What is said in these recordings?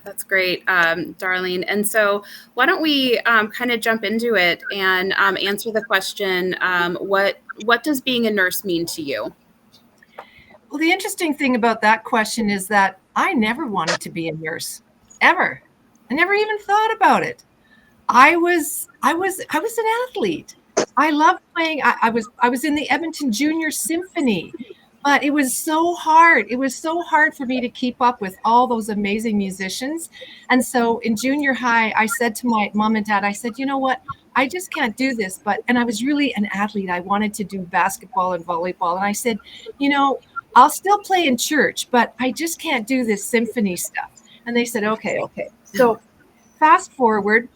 That's great, Darlene. And so, why don't we kind of jump into it and answer the question: what does being a nurse mean to you? Well, the interesting thing about that question is that I never wanted to be a nurse, ever. I never even thought about it. I was an athlete. I loved playing. I was in the Edmonton Junior Symphony, but it was so hard. It was so hard for me to keep up with all those amazing musicians. And so in junior high, I said to my mom and dad, I said, you know what? I just can't do this. And I was really an athlete. I wanted to do basketball and volleyball. And I said, you know, I'll still play in church, but I just can't do this symphony stuff. And they said, okay, okay. So fast forward,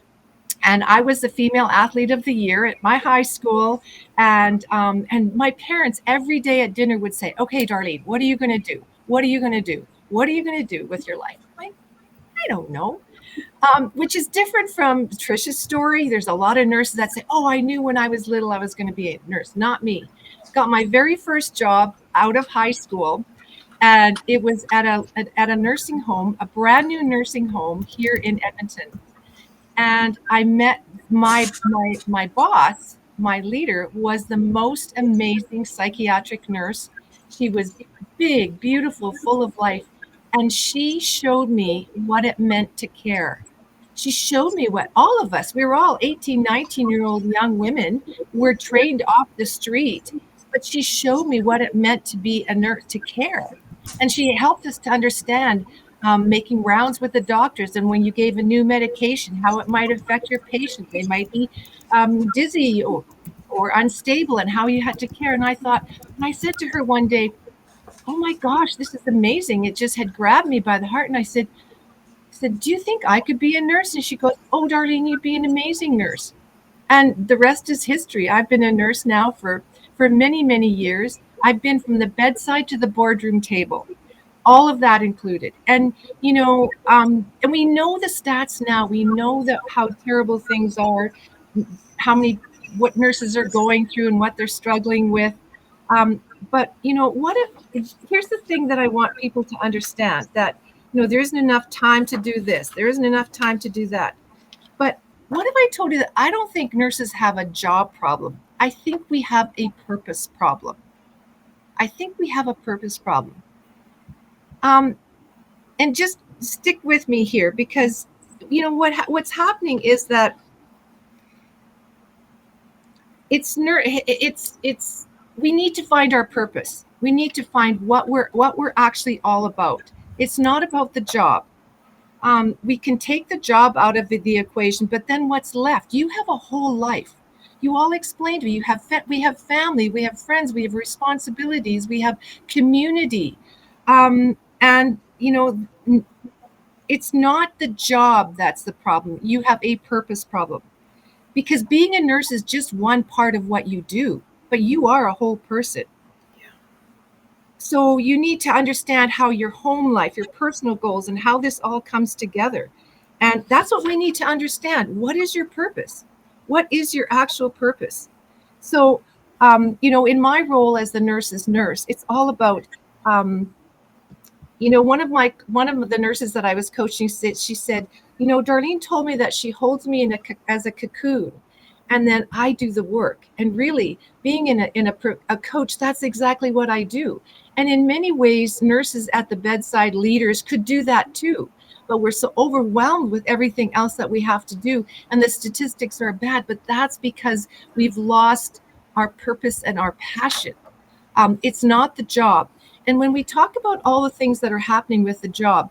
and I was the female athlete of the year at my high school. And my parents every day at dinner would say, "Okay, Darlene, what are you going to do? What are you going to do? What are you going to do with your life?" Like, I don't know. Which is different from Trisha's story. There's a lot of nurses that say, "Oh, I knew when I was little I was going to be a nurse." Not me. Got my very first job out of high school, and it was at a nursing home, a brand new nursing home here in Edmonton. And I met my boss, my leader was the most amazing psychiatric nurse. She was big, beautiful, full of life, and she showed me what it meant to care. She showed me what all of us, we were all 18, 19-year-old young women, were trained off the street, but she showed me what it meant to be a nurse, to care. And she helped us to understand making rounds with the doctors, and when you gave a new medication, how it might affect your patient. They might be dizzy or unstable, and how you had to care. And I thought, and I said to her one day, "Oh my gosh, this is amazing." It just had grabbed me by the heart. And I said, "Do you think I could be a nurse?" And she goes, "Oh, Darlene, you'd be an amazing nurse." And the rest is history. I've been a nurse now for many, many years. I've been from the bedside to the boardroom table, all of that included. And and we know the stats now. We know that how terrible things are, how many what nurses are going through and what they're struggling with. But what if here's the thing that I want people to understand, that there isn't enough time to do this, there isn't enough time to do that. But what if I told you that I don't think nurses have a job problem? I think we have a purpose problem. I think we have a purpose problem. Um, and just stick with me here, because what's happening is that it's we need to find our purpose. We need to find what we're actually all about. It's not about the job. We can take the job out of the equation, but then what's left? You have a whole life. You all explained to me. We have family, we have friends, we have responsibilities, we have community, and it's not the job that's the problem. You have a purpose problem, because being a nurse is just one part of what you do, but you are a whole person. So you need to understand how your home life, your personal goals, and how this all comes together. And that's what we need to understand. What is your purpose? What is your actual purpose? So, in my role as the nurse's nurse, it's all about, one of the nurses that I was coaching said, she said, Darlene told me that she holds me as a cocoon, and then I do the work. And really, being a coach, that's exactly what I do. And in many ways, nurses at the bedside, leaders, could do that too. But we're so overwhelmed with everything else that we have to do, and the statistics are bad. But that's because we've lost our purpose and our passion. It's not the job. And when we talk about all the things that are happening with the job,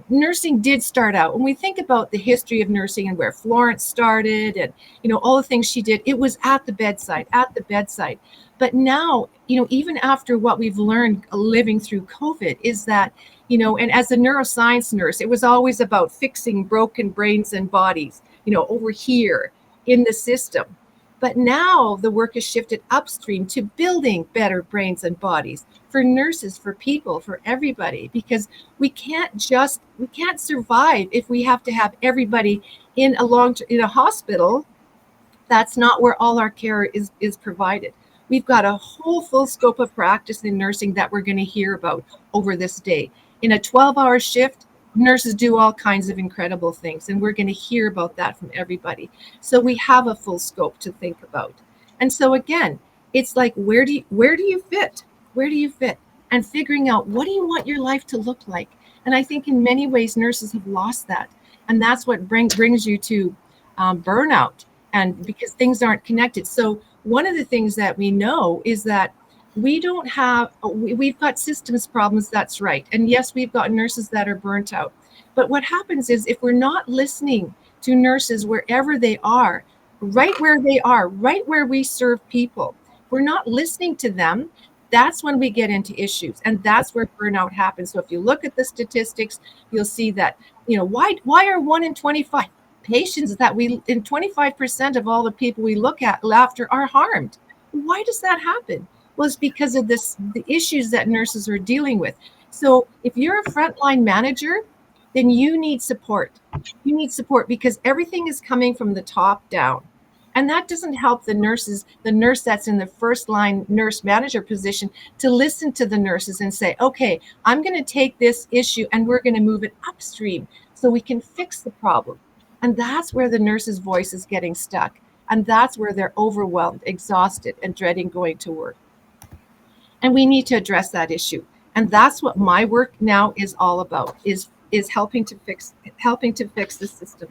nursing did start out. When we think about the history of nursing and where Florence started, and all the things she did, it was at the bedside, at the bedside. But now, even after what we've learned living through COVID, is that, and as a neuroscience nurse, it was always about fixing broken brains and bodies, over here in the system. But now the work has shifted upstream to building better brains and bodies for nurses, for people, for everybody, because we can't survive if we have to have everybody in a hospital. That's not where all our care is provided. We've got a whole full scope of practice in nursing that we're going to hear about over this day. In a 12-hour shift, nurses do all kinds of incredible things, and we're going to hear about that from everybody. So we have a full scope to think about. And so again, it's like, where do you fit? Where do you fit? And figuring out, what do you want your life to look like? And I think in many ways nurses have lost that, and that's what brings you to burnout, and because things aren't connected. So one of the things that we know is that we don't have we've got systems problems, that's right, and yes, we've got nurses that are burnt out. But what happens is, if we're not listening to nurses wherever they are, right where they are, right where we serve people, we're not listening to them, that's when we get into issues, and that's where burnout happens. So if you look at the statistics, you'll see that, why are 1 in 25 patients that we in 25% of all the people we look at after are harmed? Why does that happen? Well, it's because of the issues that nurses are dealing with. So if you're a frontline manager, then you need support. You need support because everything is coming from the top down. And that doesn't help the nurse that's in the first line nurse manager position, to listen to the nurses and say, okay, I'm going to take this issue and we're going to move it upstream so we can fix the problem. And that's where the nurse's voice is getting stuck. And that's where they're overwhelmed, exhausted, and dreading going to work. And we need to address that issue. And that's what my work now is all about, is helping to fix the system.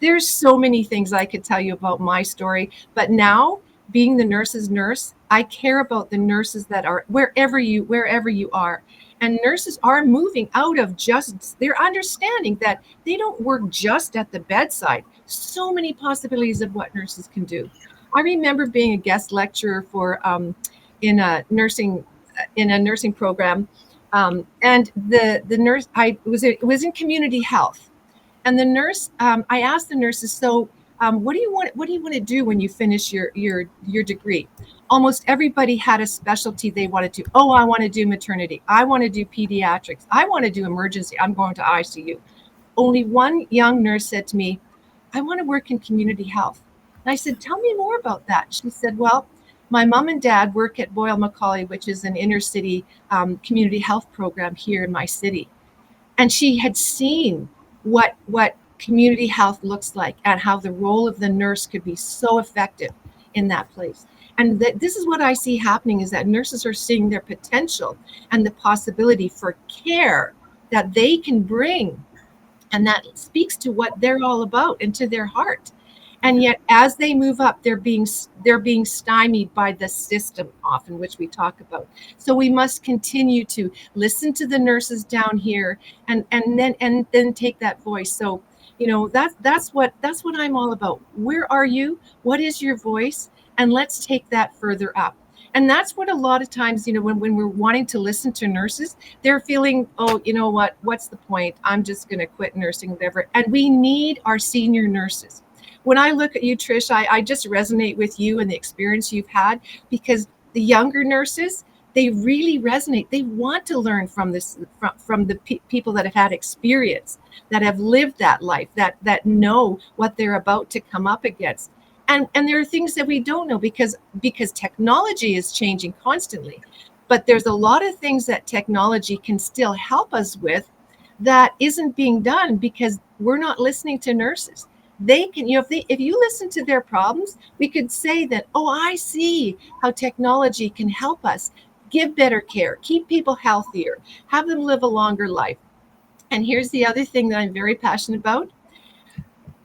There's so many things I could tell you about my story, but now, being the nurse's nurse, I care about the nurses that are wherever you are. And nurses are moving out of just, they're understanding that they don't work just at the bedside. So many possibilities of what nurses can do. I remember being a guest lecturer for in a nursing program, and the nurse, I was it was in community health, and the nurse, I asked the nurses, so what do you want to do when you finish your degree? Almost everybody had a specialty they wanted to. Oh, I want to do maternity. I want to do pediatrics. I want to do emergency. I'm going to ICU. Only one young nurse said to me, I want to work in community health. And I said, tell me more about that. She said, well, my mom and dad work at Boyle Macaulay, which is an inner city community health program here in my city. And she had seen what community health looks like, and how the role of the nurse could be so effective in that place. And this is what I see happening, is that nurses are seeing their potential and the possibility for care that they can bring, and that speaks to what they're all about and to their heart. And yet, as they move up, they're being stymied by the system, often, which we talk about. So we must continue to listen to the nurses down here, and then take that voice. So, that's what I'm all about. Where are you? What is your voice? And let's take that further up. And that's what, a lot of times, when we're wanting to listen to nurses, they're feeling, oh, you know what? What's the point? I'm just going to quit nursing, whatever. And we need our senior nurses. When I look at you, Trish, I just resonate with you and the experience you've had, because the younger nurses, they really resonate. They want to learn from this, from the people that have had experience, that have lived that life, that know what they're about to come up against. And there are things that we don't know, because technology is changing constantly. But there's a lot of things that technology can still help us with that isn't being done, because we're not listening to nurses. They can, if you listen to their problems, we could say that, oh, I see how technology can help us give better care, keep people healthier, have them live a longer life. And here's the other thing that I'm very passionate about.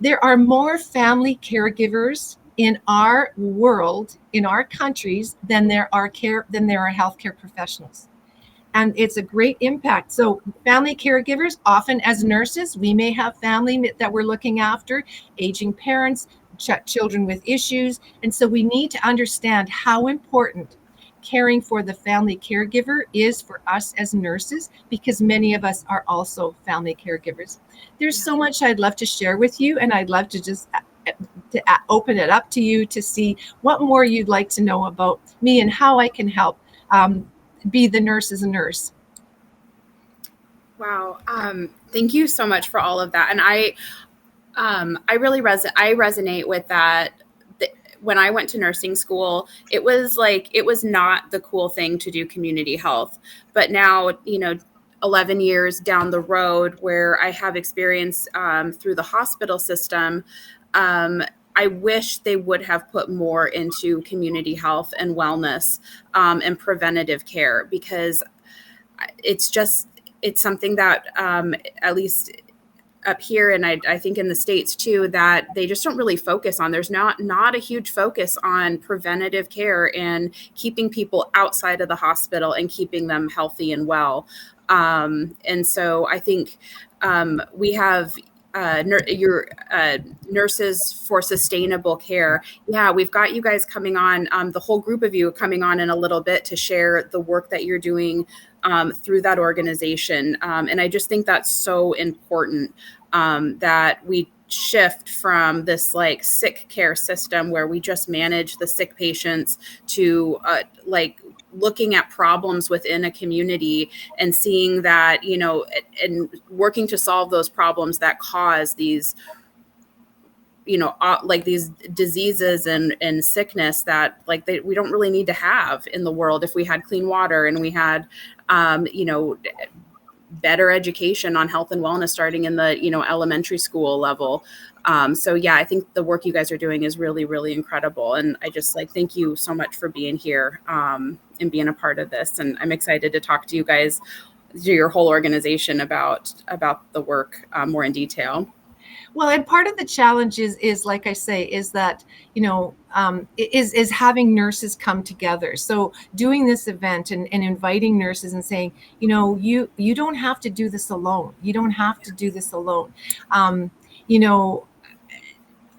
There are more family caregivers in our world, in our countries, than there are healthcare professionals. And it's a great impact. So family caregivers, often as nurses, we may have family that we're looking after, aging parents, children with issues. And so we need to understand how important caring for the family caregiver is for us as nurses, because many of us are also family caregivers. There's so much I'd love to share with you, and I'd love to just open it up to you to see what more you'd like to know about me and how I can help be the nurse as a nurse. Wow. Thank you so much for all of that. And I really I resonate with that. When I went to nursing school, it was not the cool thing to do community health. But now, 11 years down the road where I have experience through the hospital system, um, I wish they would have put more into community health and wellness and preventative care, because it's just it's something that at least up here, and I think in the States too, that they just don't really focus on. There's not a huge focus on preventative care and keeping people outside of the hospital and keeping them healthy and well. And so I think we have your nurses for sustainable care. Yeah, we've got you guys coming on, the whole group of you coming on in a little bit to share the work that you're doing through that organization. And I just think that's so important, that we shift from this like sick care system where we just manage the sick patients to like looking at problems within a community and seeing that, and working to solve those problems that cause these, like these diseases and sickness that like we don't really need to have in the world if we had clean water and we had, better education on health and wellness starting in the, elementary school level. So yeah, I think the work you guys are doing is really, really incredible. And I just like, thank you so much for being here and being a part of this. And I'm excited to talk to you guys, to your whole organization about the work more in detail. Well, and part of the challenge is like I say, is that, is having nurses come together. So doing this event and inviting nurses and saying, you don't have to do this alone. You don't have to do this alone. You know,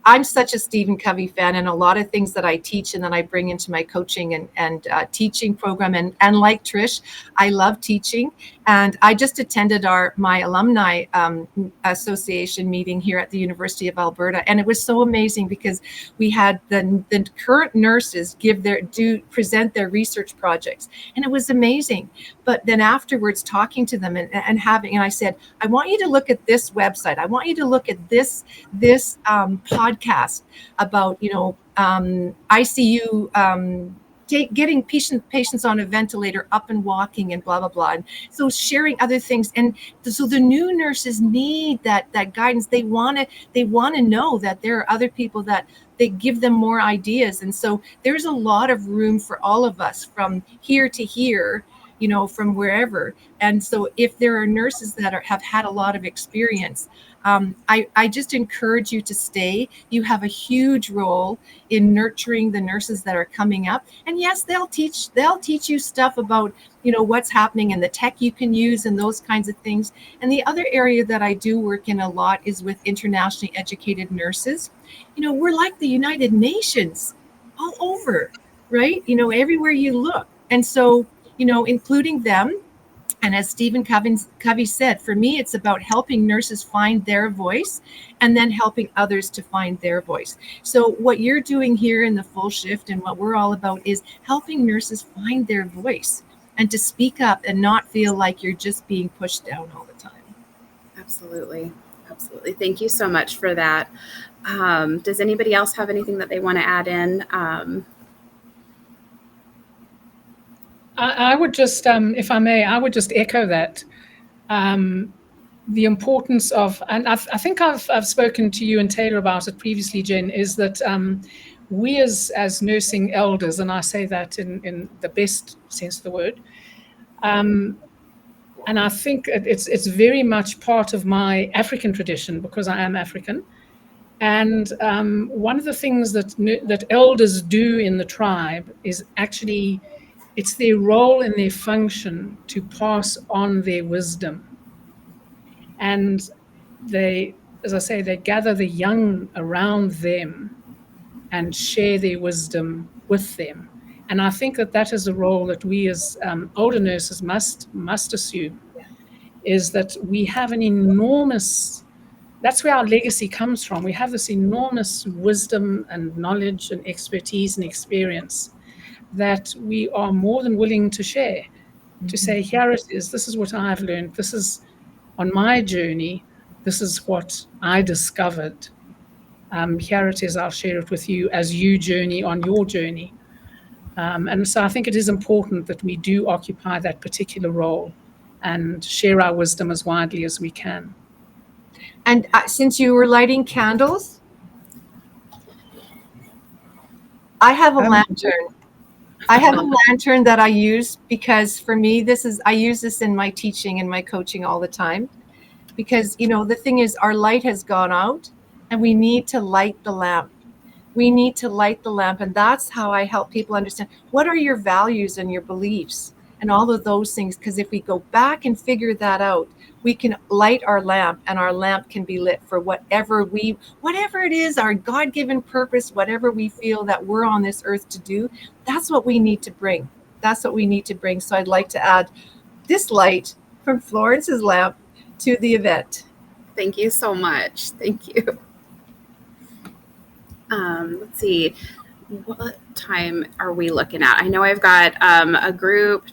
I'm such a Stephen Covey fan, and a lot of things that I teach and then I bring into my coaching and teaching program. And like Trish, I love teaching. And I just attended my alumni association meeting here at the University of Alberta, and it was so amazing because we had the current nurses present their research projects, and it was amazing. But then afterwards, talking to them and I said, I want you to look at this website. I want you to look at this podcast about ICU. Getting patients on a ventilator up and walking and blah, blah, blah. And so sharing other things. And so the new nurses need that guidance. They want to know that there are other people that they give them more ideas. And so there's a lot of room for all of us from here to here, from wherever. And so if there are nurses that have had a lot of experience, I just encourage you to stay. You have a huge role in nurturing the nurses that are coming up. And yes, they'll teach you stuff about, what's happening and the tech you can use and those kinds of things. And the other area that I do work in a lot is with internationally educated nurses. We're like the United Nations all over, right? Everywhere you look. And so, including them. And as Stephen Covey said, for me, it's about helping nurses find their voice and then helping others to find their voice. So what you're doing here in the Full Shift and what we're all about is helping nurses find their voice and to speak up and not feel like you're just being pushed down all the time. Absolutely. Absolutely. Thank you so much for that. Does anybody else have anything that they want to add in? I would just, if I may, I would just echo that. The importance of, and I think I've spoken to you and Taylor about it previously, Jen, is that we as nursing elders, and I say that in the best sense of the word, and I think it's very much part of my African tradition because I am African. And one of the things that elders do in the tribe is actually, it's their role and their function to pass on their wisdom. And they, as I say, they gather the young around them and share their wisdom with them. And I think that is a role that we as older nurses must assume, is that we have an enormous, that's where our legacy comes from. We have this enormous wisdom and knowledge and expertise and experience that we are more than willing to share, to say, here it is, this is what I've learned, this is on my journey, this is what I discovered. Here it is, I'll share it with you as you journey on your journey. And so I think it is important that we do occupy that particular role and share our wisdom as widely as we can. And since you were lighting candles, I have a lantern. I have a lantern that I use because for me, I use this in my teaching and my coaching all the time. Because, the thing is, our light has gone out and we need to light the lamp. We need to light the lamp. And that's how I help people understand what are your values and your beliefs and all of those things. Because if we go back and figure that out, we can light our lamp, and our lamp can be lit for whatever it is, our God-given purpose, whatever we feel that we're on this earth to do. That's what we need to bring. That's what we need to bring. So I'd like to add this light from Florence's lamp to the event. Thank you so much. Thank you. Let's see. What time are we looking at? I know I've got a group.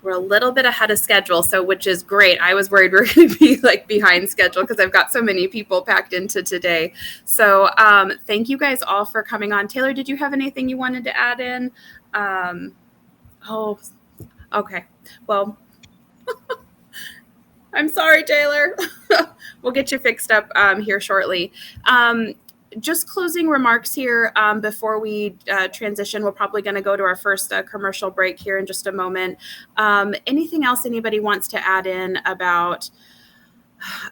We're a little bit ahead of schedule, which is great. I was worried we're going to be behind schedule because I've got so many people packed into today. So thank you guys all for coming on. Taylor, did you have anything you wanted to add in? Okay. Well, I'm sorry, Taylor. We'll get you fixed up here shortly. Just closing remarks here before we transition. We're probably going to go to our first commercial break here in just a moment. Anything else anybody wants to add in about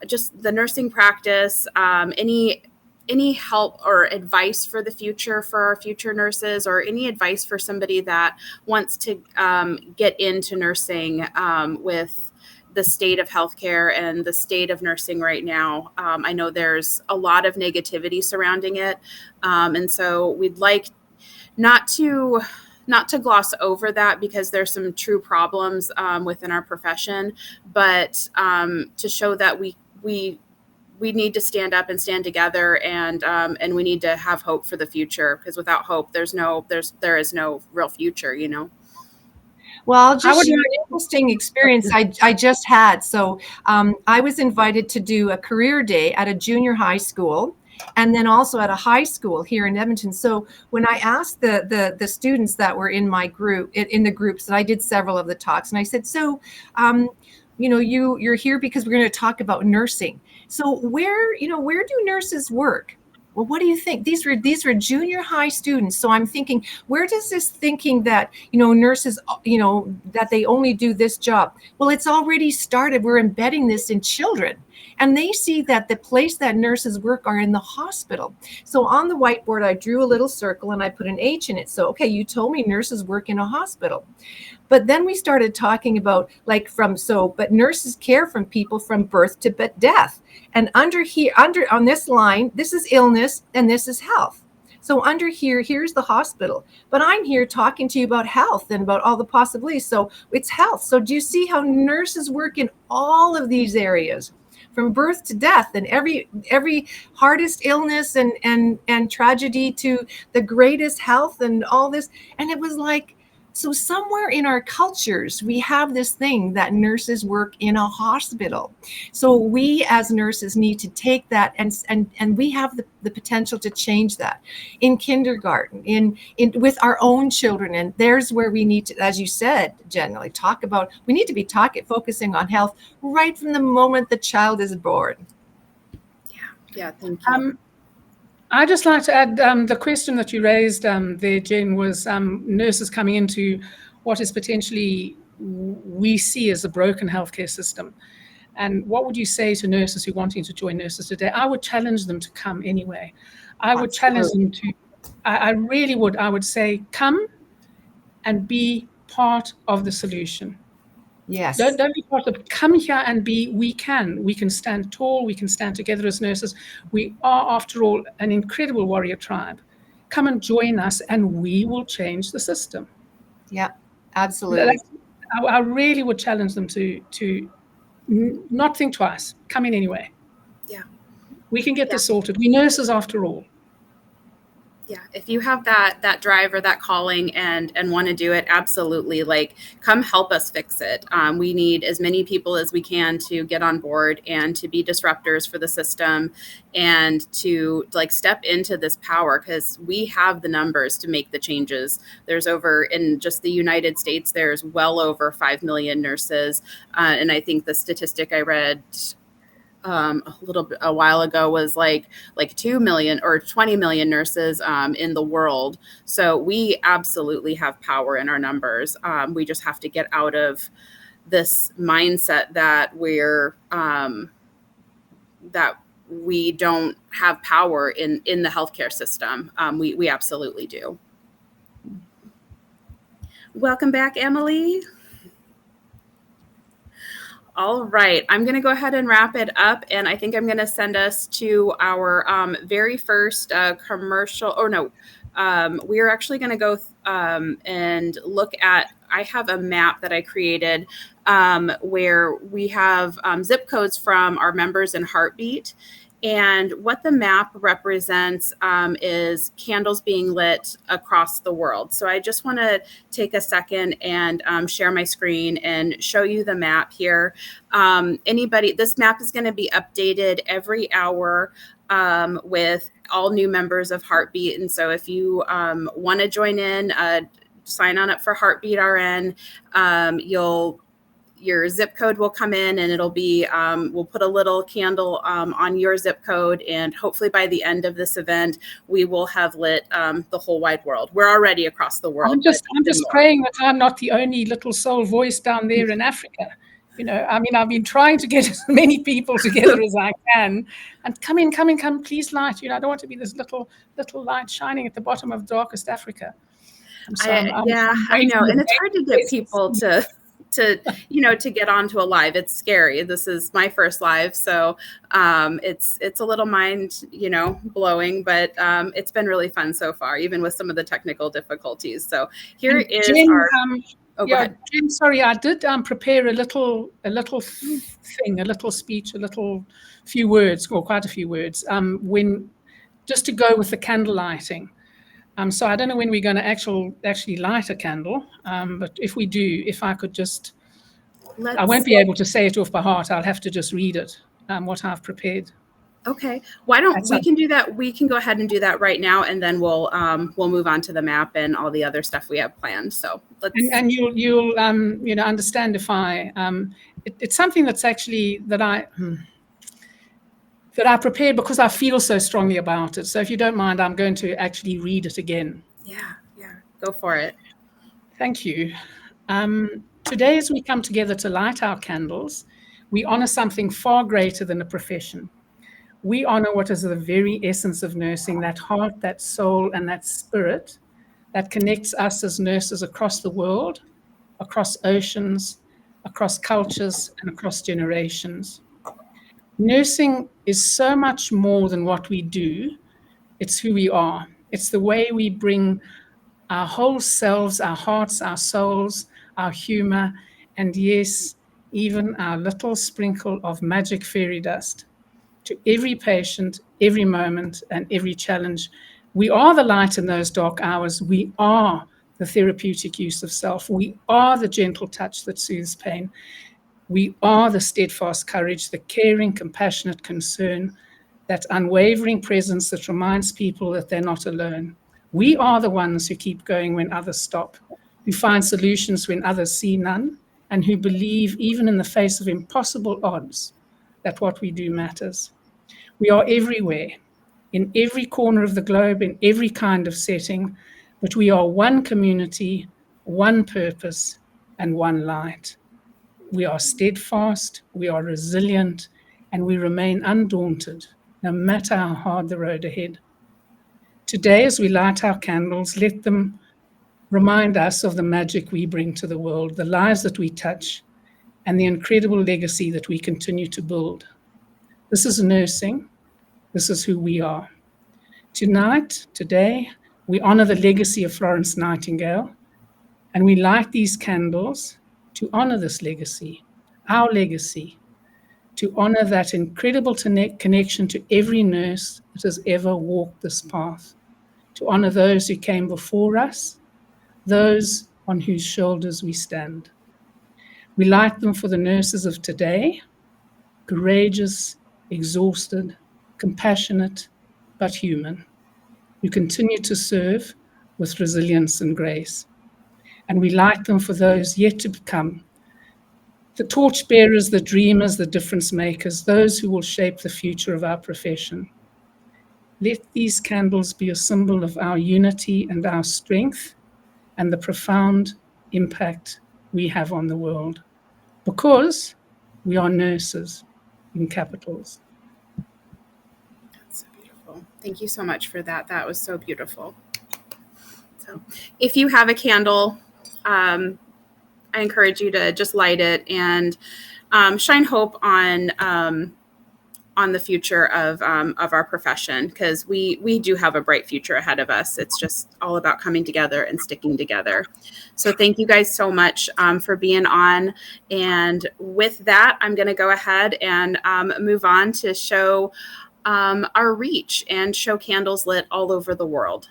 just the nursing practice? Any help or advice for the future for our future nurses, or any advice for somebody that wants to get into nursing with the state of healthcare and the state of nursing right now? I know there's a lot of negativity surrounding it. And so we'd like not to gloss over that, because there's some true problems within our profession, but to show that we need to stand up and stand together, and we need to have hope for the future, because without hope, there is no real future, Well, I'll just share an interesting experience I just had. So I was invited to do a career day at a junior high school, and then also at a high school here in Edmonton. So when I asked the students that were in my group, in the groups, and I did several of the talks, and I said, so, you're here because we're going to talk about nursing. So where do nurses work? Well, what do you think? These were junior high students. So I'm thinking, where does this thinking that, nurses, that they only do this job? Well, it's already started. We're embedding this in children. And they see that the place that nurses work are in the hospital. So on the whiteboard, I drew a little circle and I put an H in it. So, okay, you told me nurses work in a hospital. But then we started talking about but nurses care from people from birth to death. And under on this line, this is illness and this is health. So under here's the hospital. But I'm here talking to you about health and about all the possibilities. So it's health. So do you see how nurses work in all of these areas? From birth to death, and every hardest illness and tragedy to the greatest health and all this. And it was so somewhere in our cultures, we have this thing that nurses work in a hospital. So we as nurses need to take that and we have the potential to change that in kindergarten, in with our own children. And there's where we need to, as you said, generally we need to be focusing on health right from the moment the child is born. Yeah, thank you. I'd just like to add, the question that you raised there, Jen, was nurses coming into what is potentially we see as a broken healthcare system. And what would you say to nurses who are wanting to join nurses today? I would challenge them to come anyway. I would challenge them to, I really would. I would say, come and be part of the solution. Yes. Don't be part of, come here and we can stand tall, we can stand together as nurses. We are, after all, an incredible warrior tribe. Come and join us and we will change the system. Yeah, absolutely. I really would challenge them to not think twice. Come in anyway. Yeah. We can get this sorted. We're nurses after all. Yeah, if you have that drive or that calling and want to do it, absolutely, like, come help us fix it. We need as many people as we can to get on board and to be disruptors for the system, and to like step into this power, because we have the numbers to make the changes. There's over, in just the United States, there's well over 5 million nurses, and I think the statistic I read a while ago was like 2 million or 20 million nurses in the world. So we absolutely have power in our numbers. We just have to get out of this mindset that we don't have power in the healthcare system. We absolutely do. Welcome back, Emily. All right, I'm going to go ahead and wrap it up, and I think I'm going to send us to our very first commercial. Oh no, we are actually going to go and look at. I have a map that I created where we have zip codes from our members in Heartbeat. And what the map represents is candles being lit across the world. So I just want to take a second and share my screen and show you the map here. This map is going to be updated every hour with all new members of Heartbeat. And so if you want to join in, sign on up for Heartbeat RN. Your zip code will come in, and it'll be, we'll put a little candle on your zip code. And hopefully by the end of this event, we will have lit the whole wide world. We're already across the world. I'm just praying that I'm not the only little soul voice down there in Africa. You know, I mean, I've been trying to get as many people together as I can, and come in, please light. You know, I don't want to be this little light shining at the bottom of darkest Africa. I know. And it's hard to get people to get onto a live. It's scary. This is my first live, so it's a little mind blowing, but it's been really fun so far, even with some of the technical difficulties. So here is Jen, our go ahead. Jen, sorry, I did prepare a little thing, a little speech, few words, or quite a few words, just to go with the candle lighting. So I don't know when we're going to actually light a candle, but if we do, if I could just, I won't be able to say it off by heart. I'll have to just read it, what I've prepared. Okay. Why don't we can do that? We can go ahead and do that right now, and then we'll move on to the map and all the other stuff we have planned. So let's. And you'll understand if I it's something that's actually that I prepared because I feel so strongly about it. So if you don't mind, I'm going to actually read it again. Yeah, go for it. Thank you. Today, as we come together to light our candles, we honor something far greater than a profession. We honor what is the very essence of nursing, that heart, that soul, and that spirit that connects us as nurses across the world, across oceans, across cultures, and across generations. Nursing is so much more than what we do. It's who we are. It's the way we bring our whole selves, our hearts, our souls, our humor, and yes, even our little sprinkle of magic fairy dust to every patient, every moment, and every challenge. We are the light in those dark hours. We are the therapeutic use of self. We are the gentle touch that soothes pain. We are the steadfast courage, the caring, compassionate concern, that unwavering presence that reminds people that they're not alone. We are the ones who keep going when others stop, who find solutions when others see none, and who believe, even in the face of impossible odds, that what we do matters. We are everywhere, in every corner of the globe, in every kind of setting, but we are one community, one purpose, and one light. We are steadfast, we are resilient, and we remain undaunted, no matter how hard the road ahead. Today, as we light our candles, let them remind us of the magic we bring to the world, the lives that we touch, and the incredible legacy that we continue to build. This is nursing. This is who we are. Tonight, today, we honor the legacy of Florence Nightingale, and we light these candles to honor this legacy, our legacy, to honor that incredible connection to every nurse that has ever walked this path, to honor those who came before us, those on whose shoulders we stand. We light them for the nurses of today, courageous, exhausted, compassionate, but human, who continue to serve with resilience and grace. And we light them for those yet to become, the torchbearers, the dreamers, the difference makers, those who will shape the future of our profession. Let these candles be a symbol of our unity and our strength and the profound impact we have on the world, because we are nurses in capitals. That's so beautiful. Thank you so much for that. That was so beautiful. So if you have a candle, I encourage you to just light it and shine hope on the future of our profession, because we do have a bright future ahead of us. It's just all about coming together and sticking together. So thank you guys so much for being on. And with that, I'm going to go ahead and move on to show our reach and show candles lit all over the world.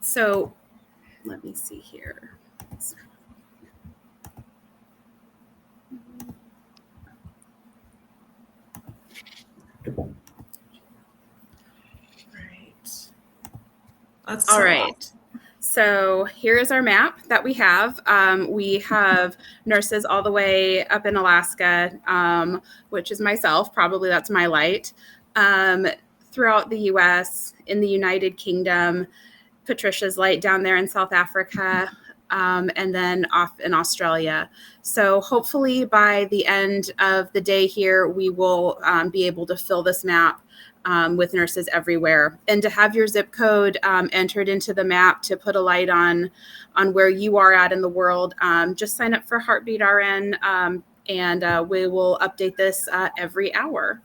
So let me see here. Right. That's all right. So here is our map that we have. We have nurses all the way up in Alaska, which is myself. Probably that's my light. Throughout the U.S., in the United Kingdom, Patricia's light down there in South Africa, and then off in Australia. So hopefully by the end of the day here, we will be able to fill this map with nurses everywhere. And to have your zip code entered into the map to put a light on where you are at in the world, just sign up for Heartbeat RN, and we will update this every hour.